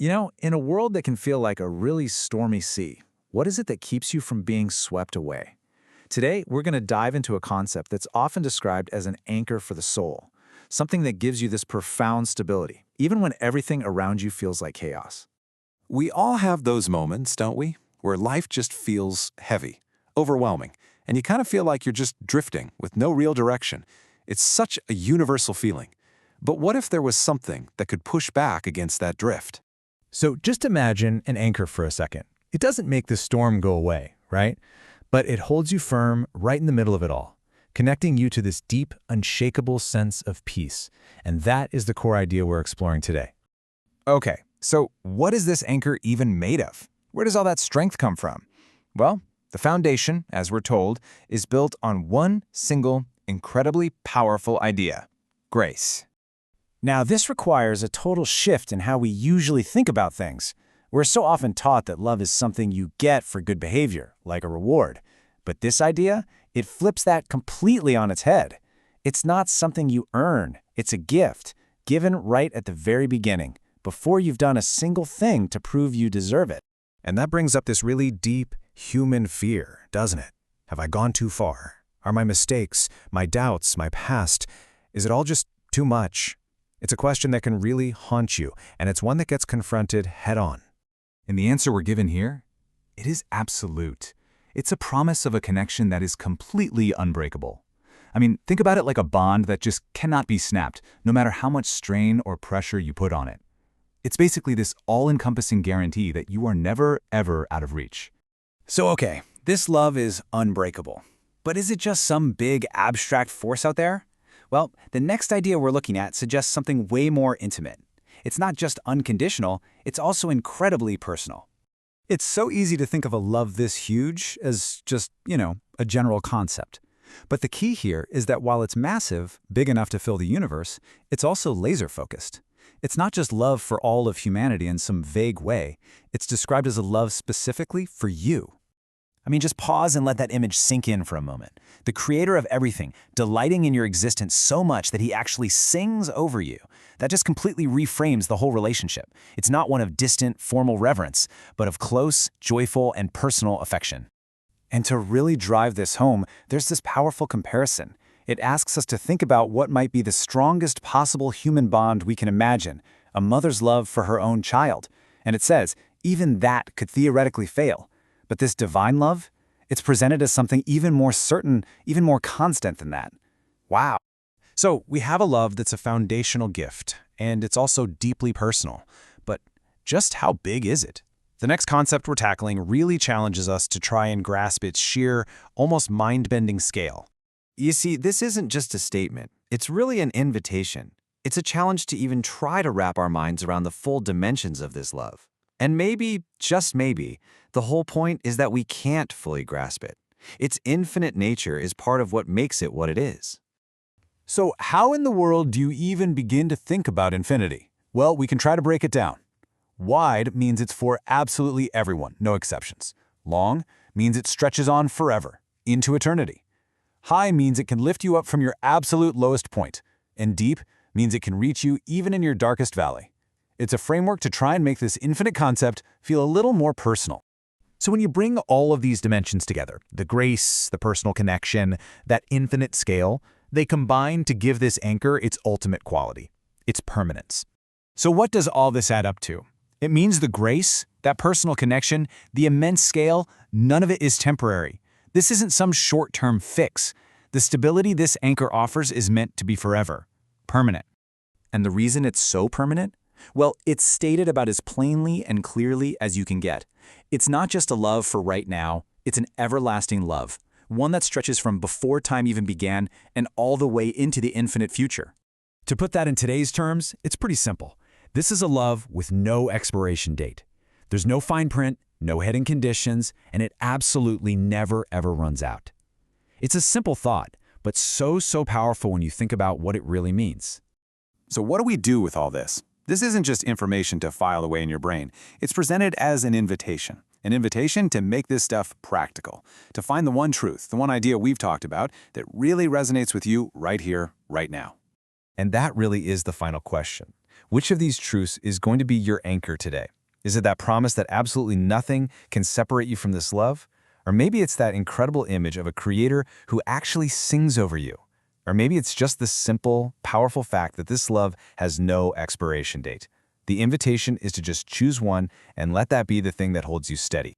In a world that can feel like a really stormy sea, what is it that keeps you from being swept away? Today, we're going to dive into a concept that's often described as an anchor for the soul, something that gives you this profound stability, even when everything around you feels like chaos. We all have those moments, don't we? Where life just feels heavy, overwhelming, and you kind of feel like you're just drifting with no real direction. It's such a universal feeling. But what if there was something that could push back against that drift? So just imagine an anchor for a second. It doesn't make the storm go away, right? But it holds you firm right in the middle of it all, connecting you to this deep, unshakable sense of peace. And that is the core idea we're exploring today. Okay, so what is this anchor even made of? Where does all that strength come from? Well, the foundation, as we're told, is built on one single, incredibly powerful idea: grace. Now, this requires a total shift in how we usually think about things. We're so often taught that love is something you get for good behavior, like a reward. But this idea, it flips that completely on its head. It's not something you earn. It's a gift, given right at the very beginning, before you've done a single thing to prove you deserve it. And that brings up this really deep human fear, doesn't it? Have I gone too far? Are my mistakes, my doubts, my past, is it all just too much? It's a question that can really haunt you, and it's one that gets confronted head-on. And the answer we're given here? It is absolute. It's a promise of a connection that is completely unbreakable. I mean, think about it like a bond that just cannot be snapped, no matter how much strain or pressure you put on it. It's basically this all-encompassing guarantee that you are never, ever out of reach. So okay, this love is unbreakable. But is it just some big abstract force out there? Well, the next idea we're looking at suggests something way more intimate. It's not just unconditional, it's also incredibly personal. It's so easy to think of a love this huge as just, a general concept. But the key here is that while it's massive, big enough to fill the universe, it's also laser-focused. It's not just love for all of humanity in some vague way. It's described as a love specifically for you. I mean, just pause and let that image sink in for a moment. The creator of everything, delighting in your existence so much that he actually sings over you. That just completely reframes the whole relationship. It's not one of distant, formal reverence, but of close, joyful, and personal affection. And to really drive this home, there's this powerful comparison. It asks us to think about what might be the strongest possible human bond we can imagine, a mother's love for her own child. And it says, even that could theoretically fail. But this divine love, it's presented as something even more certain, even more constant than that. Wow. So we have a love that's a foundational gift, and it's also deeply personal. But just how big is it? The next concept we're tackling really challenges us to try and grasp its sheer, almost mind-bending scale. You see, this isn't just a statement. It's really an invitation. It's a challenge to even try to wrap our minds around the full dimensions of this love. And maybe, just maybe, the whole point is that we can't fully grasp it. Its infinite nature is part of what makes it what it is. So how in the world do you even begin to think about infinity? Well, we can try to break it down. Wide means it's for absolutely everyone, no exceptions. Long means it stretches on forever, into eternity. High means it can lift you up from your absolute lowest point. And deep means it can reach you even in your darkest valley. It's a framework to try and make this infinite concept feel a little more personal. So when you bring all of these dimensions together, the grace, the personal connection, that infinite scale, they combine to give this anchor its ultimate quality, its permanence. So what does all this add up to? It means the grace, that personal connection, the immense scale, none of it is temporary. This isn't some short-term fix. The stability this anchor offers is meant to be forever, permanent. And the reason it's so permanent? Well, it's stated about as plainly and clearly as you can get. It's not just a love for right now, it's an everlasting love, one that stretches from before time even began and all the way into the infinite future. To put that in today's terms, it's pretty simple. This is a love with no expiration date. There's no fine print, no hidden conditions, and it absolutely never ever runs out. It's a simple thought, but so powerful when you think about what it really means. So what do we do with all this? This isn't just information to file away in your brain. It's presented as an invitation to make this stuff practical, to find the one truth, the one idea we've talked about that really resonates with you right here, right now. And that really is the final question. Which of these truths is going to be your anchor today? Is it that promise that absolutely nothing can separate you from this love? Or maybe it's that incredible image of a creator who actually sings over you. Or maybe it's just the simple, powerful fact that this love has no expiration date. The invitation is to just choose one and let that be the thing that holds you steady.